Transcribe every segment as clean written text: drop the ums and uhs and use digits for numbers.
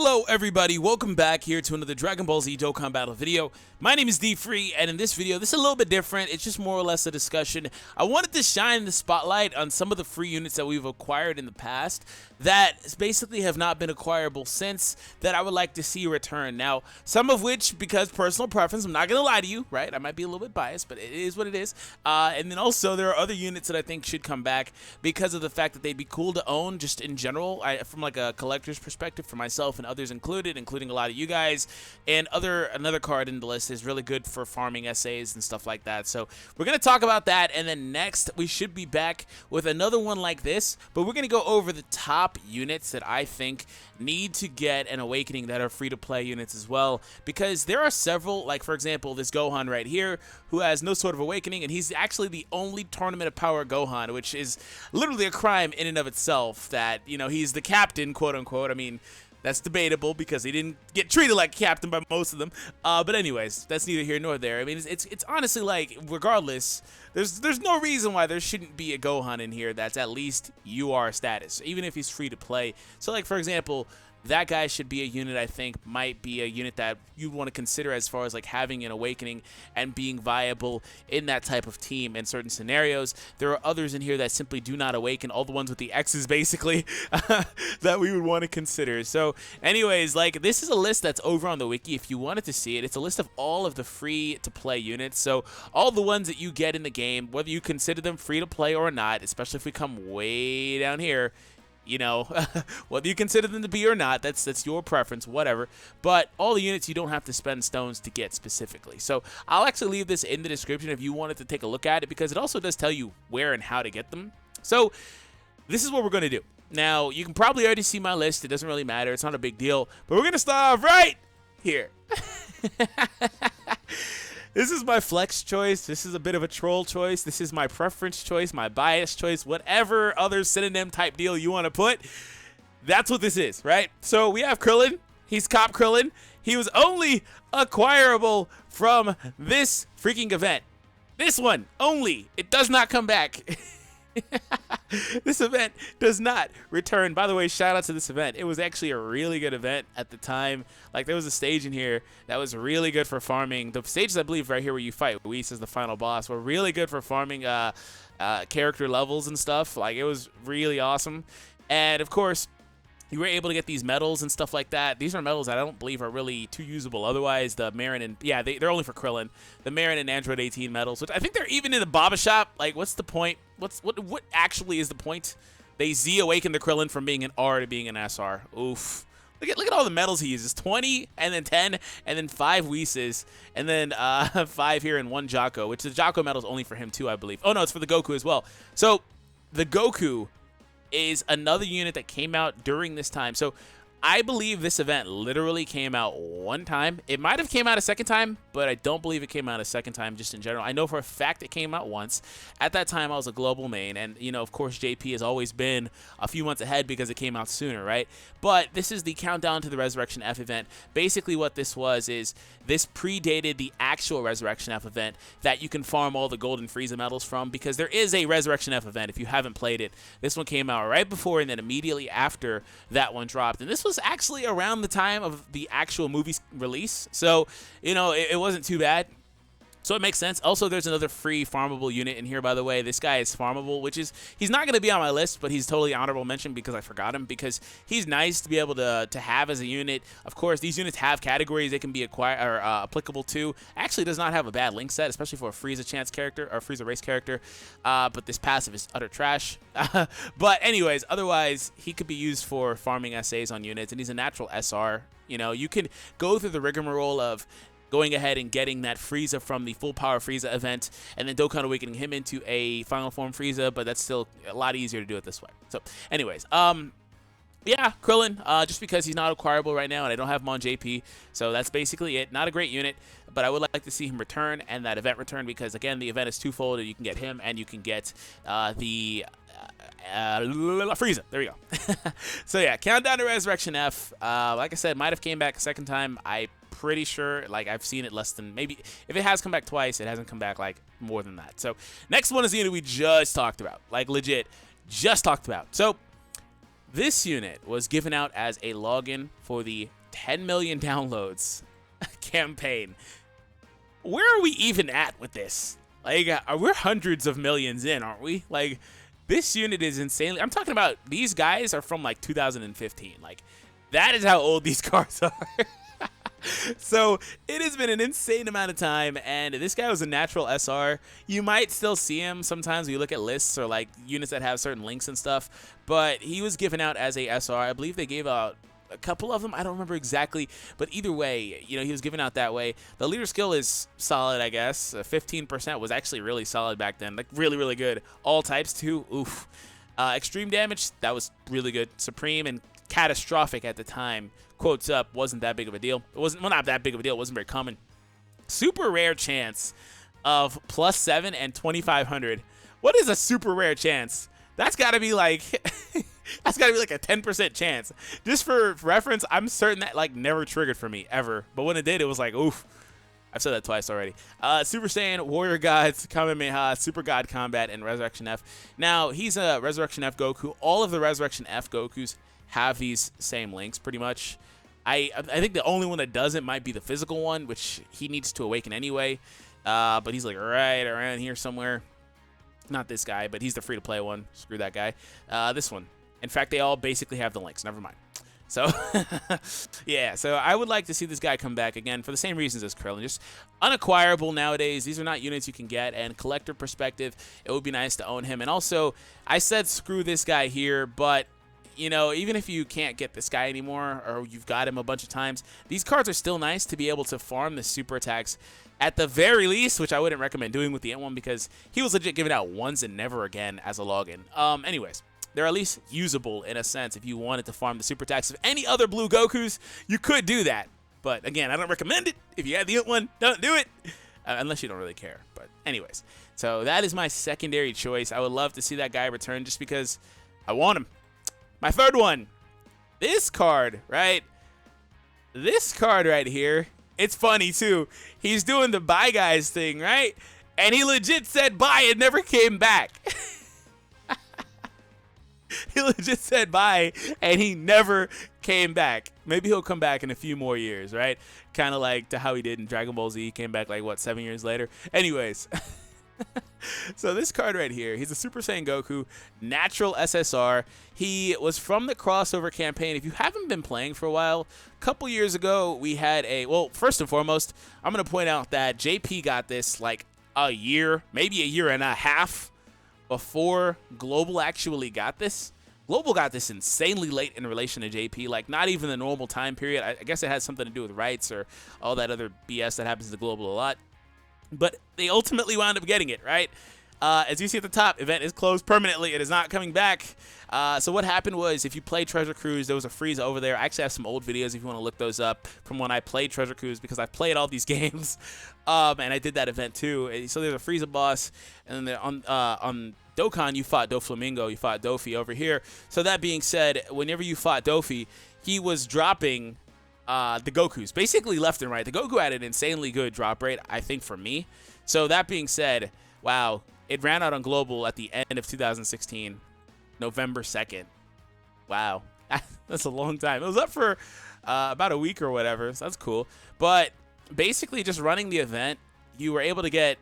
Hello everybody, welcome back here to another Dragon Ball Z Dokkan battle video. My name is DFree, and in this video, this is a little bit different. It's just more or less a discussion. I wanted to shine the spotlight on some of the free units that we've acquired in the past that basically have not been acquirable since, that I would like to see return. Now, some of which, because personal preference, I'm not going to lie to you, right? I might be a little bit biased, but it is what it is. And then also, there are other units that I think should come back because of the fact that they'd be cool to own just in general, from like a collector's perspective for myself and others included, including a lot of you guys. And another card in the list is really good for farming essays and stuff like that. So we're going to talk about that, and then next we should be back with another one like this, but we're going to go over the top units that I think need to get an awakening that are free-to-play units as well, because there are several, like for example this Gohan right here who has no sort of awakening, and he's actually the only Tournament of Power Gohan, which is literally a crime in and of itself that, you know, he's the captain, quote-unquote. I mean, that's debatable because he didn't get treated like captain by most of them. But anyways, that's neither here nor there. I mean, it's honestly like, regardless, there's no reason why there shouldn't be a Gohan in here that's at least UR status, even if he's free to play. So like, for example, that guy should be a unit I think might be a unit that you'd want to consider as far as like having an awakening and being viable in that type of team in certain scenarios. There are others in here that simply do not awaken, all the ones with the X's basically, that we would want to consider. So anyways, like, this is a list that's over on the wiki if you wanted to see it. It's a list of all of the free to play units, so all the ones that you get in the game, whether you consider them free to play or not, especially if we come way down here, you know, whether you consider them to be or not, that's your preference, whatever. But all the units you don't have to spend stones to get specifically. So I'll actually leave this in the description if you wanted to take a look at it, because it also does tell you where and how to get them. So this is what we're going to do. Now, you can probably already see my list. It doesn't really matter. It's not a big deal. But we're going to start off right here. This is my flex choice. This is a bit of a troll choice. This is my preference choice, my bias choice, whatever other synonym type deal you want to put. That's what this is, right? So we have Krillin. He's Cop Krillin. He was only acquirable from this freaking event. This one only. It does not come back. This event does not return. By the way, shout out to this event. It was actually a really good event at the time. Like, there was a stage in here that was really good for farming. The stages, I believe, right here where you fight Whis as the final boss, were really good for farming character levels and stuff. Like, it was really awesome. And of course, you were able to get these medals and stuff like that. These are medals that I don't believe are really too usable. Otherwise, the Marin and, yeah, they're only for Krillin. The Marin and Android 18 medals, which I think they're even in the Baba shop. Like, what's the point? What actually is the point? They Z awaken the Krillin from being an R to being an SR. Oof. Look at all the medals he uses. 20, and then 10, and then 5 Whis, and then 5 here and 1 Jocko, which the Jocko medal is only for him too, I believe. Oh, no, it's for the Goku as well. So the Goku is another unit that came out during this time. So I believe this event literally came out one time. It might have came out a second time, but I don't believe it came out a second time just in general. I know for a fact it came out once. At that time, I was a global main, and, you know, of course, JP has always been a few months ahead because it came out sooner, right? But this is the Countdown to the Resurrection F event. Basically, what this was is this predated the actual Resurrection F event that you can farm all the Golden Frieza medals from, because there is a Resurrection F event if you haven't played it. This one came out right before and then immediately after that one dropped, and this was actually around the time of the actual movie's release, so, you know, it wasn't too bad. So it makes sense. Also, there's another free farmable unit in here, by the way. This guy is farmable, which is, he's not going to be on my list, but he's totally honorable mention because I forgot him, because he's nice to be able to have as a unit. Of course, these units have categories they can be applicable to. Actually does not have a bad link set, especially for a Frieza chance character or Frieza race character. But this passive is utter trash. But anyways, otherwise, he could be used for farming essays on units, and he's a natural SR. You know, you can go through the rigmarole of going ahead and getting that Frieza from the Full Power Frieza event, and then Dokkan awakening him into a Final Form Frieza, but that's still a lot easier to do it this way. So, anyways, yeah, Krillin, just because he's not acquirable right now, and I don't have him on JP, so that's basically it. Not a great unit, but I would like to see him return, and that event return, because, again, the event is twofold, and you can get him, and you can get the Frieza. There we go. So, yeah, Countdown to Resurrection F, like I said, might have came back a second time. I'm pretty sure, like, I've seen it less than, maybe, if it has come back twice, it hasn't come back, like, more than that. So, next one is the unit we just talked about. Like, legit, just talked about. So, This unit was given out as a login for the 10 million downloads campaign. Where are we even at with this? Like, we're hundreds of millions in, aren't we? Like, this unit is insanely... I'm talking about these guys are from, like, 2015. Like, that is how old these cards are. So it has been an insane amount of time, and this guy was a natural SR. You might still see him sometimes when you look at lists or like units that have certain links and stuff, but he was given out as a SR. I believe they gave out a couple of them. I don't remember exactly, but either way, you know, he was given out that way. The leader skill is solid, I guess. 15% was actually really solid back then, like really, really good. All types too, oof. Extreme damage, that was really good. Supreme and catastrophic at the time. Quotes up, wasn't that big of a deal. It wasn't, well, not that big of a deal. It wasn't very common. Super rare chance of +7 and 2,500. What is a super rare chance? That's got to be like, that's got to be like a 10% chance. Just for reference, I'm certain that like never triggered for me ever. But when it did, it was like, oof. I've said that twice already. Super Saiyan, Warrior Gods, Kamehameha, Super God Combat, and Resurrection F. Now, he's a Resurrection F Goku. All of the Resurrection F Gokus have these same links pretty much. I think the only one that doesn't might be the physical one, which he needs to awaken anyway. But he's like right around here somewhere. Not this guy, but he's the free-to-play one. Screw that guy. This one. In fact, they all basically have the links. Never mind. So, yeah. So I would like to see this guy come back again for the same reasons as Krillin. Just unacquirable nowadays. These are not units you can get. And collector perspective, it would be nice to own him. And also, I said screw this guy here, but... you know, even if you can't get this guy anymore or you've got him a bunch of times, these cards are still nice to be able to farm the super attacks at the very least, which I wouldn't recommend doing with the Ant one because he was legit given out once and never again as a login. Anyways, they're at least usable in a sense. If you wanted to farm the super attacks of any other blue Gokus, you could do that. But again, I don't recommend it. If you have the Ant one, don't do it. Unless you don't really care. But anyways, so that is my secondary choice. I would love to see that guy return just because I want him. My third one, this card, right? This card right here, it's funny too. He's doing the bye guys thing, right? And he legit said bye and never came back. He legit said bye and he never came back. Maybe he'll come back in a few more years, right? Kind of like to how he did in Dragon Ball Z. He came back like, what, 7 years later? Anyways. So this card right here, he's a Super Saiyan Goku, natural SSR. He was from the crossover campaign. If you haven't been playing for a while, a couple years ago we had a, well, first and foremost, I'm going to point out that JP got this like a year, maybe a year and a half before Global actually got this. Global got this insanely late in relation to JP, like not even the normal time period. I guess it has something to do with rights or all that other BS that happens to Global a lot. But they ultimately wound up getting it, right? As you see at the top, event is closed permanently. It is not coming back. So what happened was, if you play Treasure Cruise, there was a freeze over there. I actually have some old videos if you want to look those up from when I played Treasure Cruise, because I played all these games, and I did that event too. So there's a Frieza boss, and then on Dokkan, you fought Doflamingo, you fought Dofi over here. So that being said, whenever you fought Dofi, he was dropping the Gokus, basically left and right. The Goku had an insanely good drop rate, I think, for me. So that being said, wow, it ran out on Global at the end of 2016, November 2nd. Wow, that's a long time. It was up for about a week or whatever, so that's cool. But basically just running the event, you were able to get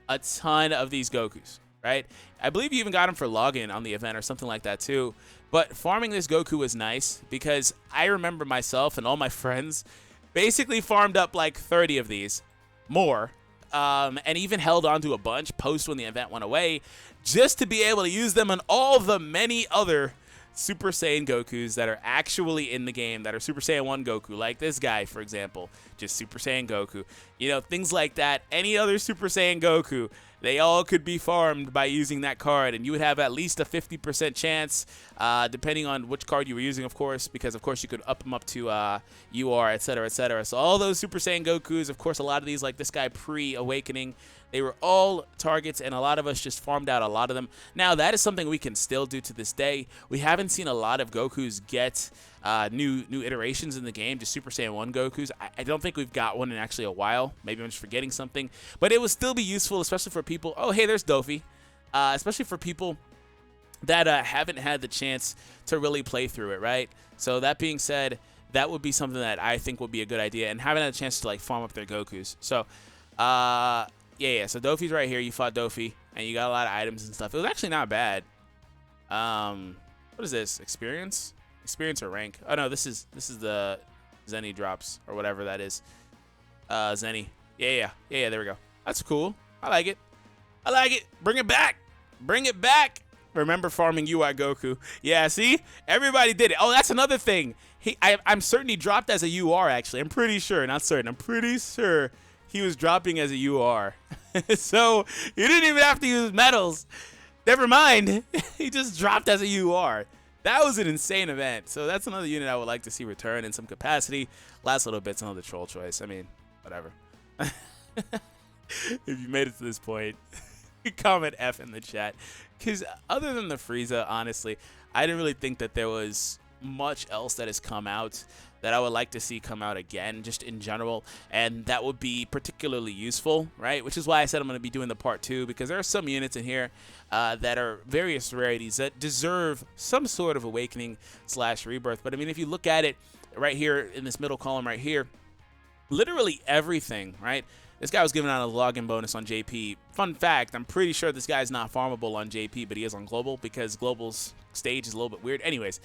a ton of these Gokus, right? I believe you even got them for login on the event or something like that too. But farming this Goku was nice because I remember myself and all my friends basically farmed up like 30 of these, more, and even held on to a bunch post when the event went away just to be able to use them on all the many other Super Saiyan Gokus that are actually in the game, that are Super Saiyan 1 Goku, like this guy, for example, just Super Saiyan Goku. You know, things like that. Any other Super Saiyan Goku, they all could be farmed by using that card, and you would have at least a 50% chance, depending on which card you were using, of course, because, of course, you could up them up to UR, etc., etc. So all those Super Saiyan Gokus, of course, a lot of these, like this guy pre-Awakening, they were all targets, and a lot of us just farmed out a lot of them. Now, that is something we can still do to this day. We haven't seen a lot of Gokus get new iterations in the game, just Super Saiyan 1 Gokus. I don't think we've got one in actually a while. Maybe I'm just forgetting something. But it would still be useful, especially for people. Oh, hey, there's Dofi. Especially for people that haven't had the chance to really play through it, right? So that being said, that would be something that I think would be a good idea, and haven't had a chance to like farm up their Gokus. So, yeah. So Dofi's right here. You fought Dofi, and you got a lot of items and stuff. It was actually not bad. What is this? Experience? Experience or rank? Oh no, this is the Zenny drops or whatever that is. Zenny. Yeah. There we go. That's cool. I like it. I like it. Bring it back. Bring it back. Remember farming UI Goku. Yeah, see? Everybody did it. Oh, that's another thing. I'm certain he dropped as a UR, actually. I'm pretty sure. Not certain. I'm pretty sure he was dropping as a UR. So, he didn't even have to use medals. Never mind. He just dropped as a UR. That was an insane event. So, that's another unit I would like to see return in some capacity. Last little bit's another troll choice. I mean, whatever. If you made it to this point, comment F in the chat. Because other than the Frieza, honestly, I didn't really think that there was much else that has come out that I would like to see come out again, just in general, and that would be particularly useful, right? Which is why I said I'm going to be doing the part 2, because there are some units in here that are various rarities that deserve some sort of awakening / rebirth. But I mean, if you look at it right here in this middle column right here, literally everything, right? This guy was giving out a login bonus on JP. Fun fact, I'm pretty sure this guy's not farmable on JP, but he is on Global, because Global's stage is a little bit weird. Anyways,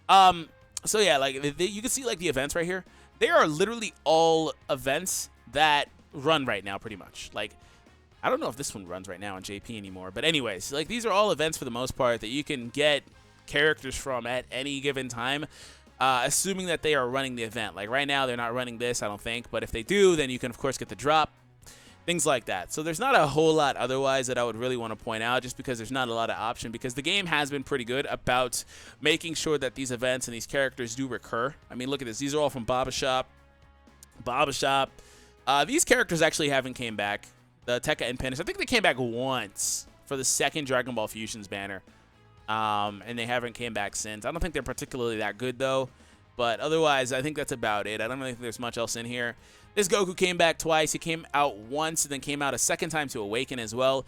so yeah, like you can see like the events right here. They are literally all events that run right now, pretty much. Like, I don't know if this one runs right now on JP anymore, but anyways, like these are all events for the most part that you can get characters from at any given time. Assuming that they are running the event. Like right now, they're not running this, I don't think. But if they do, then you can, of course, get the drop. Things like that. So there's not a whole lot otherwise that I would really want to point out, just because there's not a lot of option, because the game has been pretty good about making sure that these events and these characters do recur. I mean, look at this. These are all from Baba Shop. These characters actually haven't came back. The Tekka and Pinnis, I think they came back once for the second Dragon Ball Fusions banner. And they haven't came back since. I don't think they're particularly that good, though. But otherwise, I think that's about it. I don't really think there's much else in here. This Goku came back twice. He came out once and then came out a second time to Awaken as well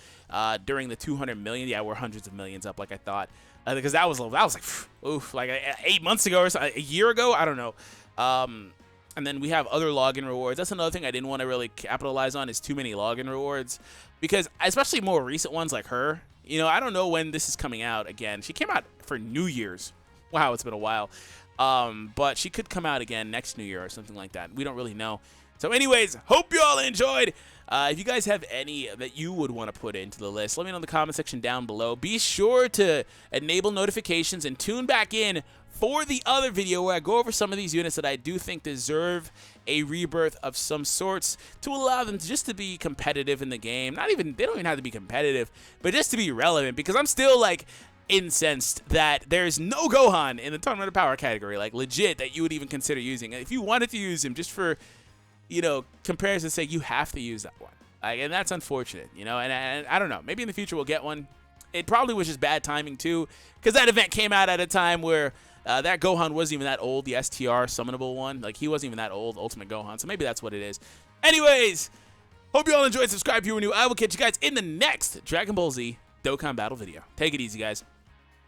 during the 200 million. Yeah, we're hundreds of millions up like I thought. Because that was like, oof, like 8 months ago or so, a year ago? I don't know. And then we have other login rewards. That's another thing I didn't want to really capitalize on, is too many login rewards. Because especially more recent ones like her, you know, I don't know when this is coming out again. She came out for New Year's. Wow, it's been a while. But she could come out again next New Year or something like that. We don't really know. So anyways, hope you all enjoyed. If you guys have any that you would want to put into the list, let me know in the comment section down below. Be sure to enable notifications and tune back in for the other video where I go over some of these units that I do think deserve a rebirth of some sorts to allow them to just to be competitive in the game. They don't even have to be competitive, but just to be relevant, because I'm still like incensed that there's no Gohan in the Tournament of Power category, like legit, that you would even consider using. If you wanted to use him just for, you know, comparison's sake, you have to use that one. Like, and that's unfortunate, you know, and I don't know, maybe in the future we'll get one. It probably was just bad timing too, because that event came out at a time where that Gohan wasn't even that old, the STR summonable one. Like, he wasn't even that old, Ultimate Gohan, so maybe that's what it is. Anyways, hope you all enjoyed. Subscribe if you were new. I will catch you guys in the next Dragon Ball Z Dokkan Battle video. Take it easy, guys.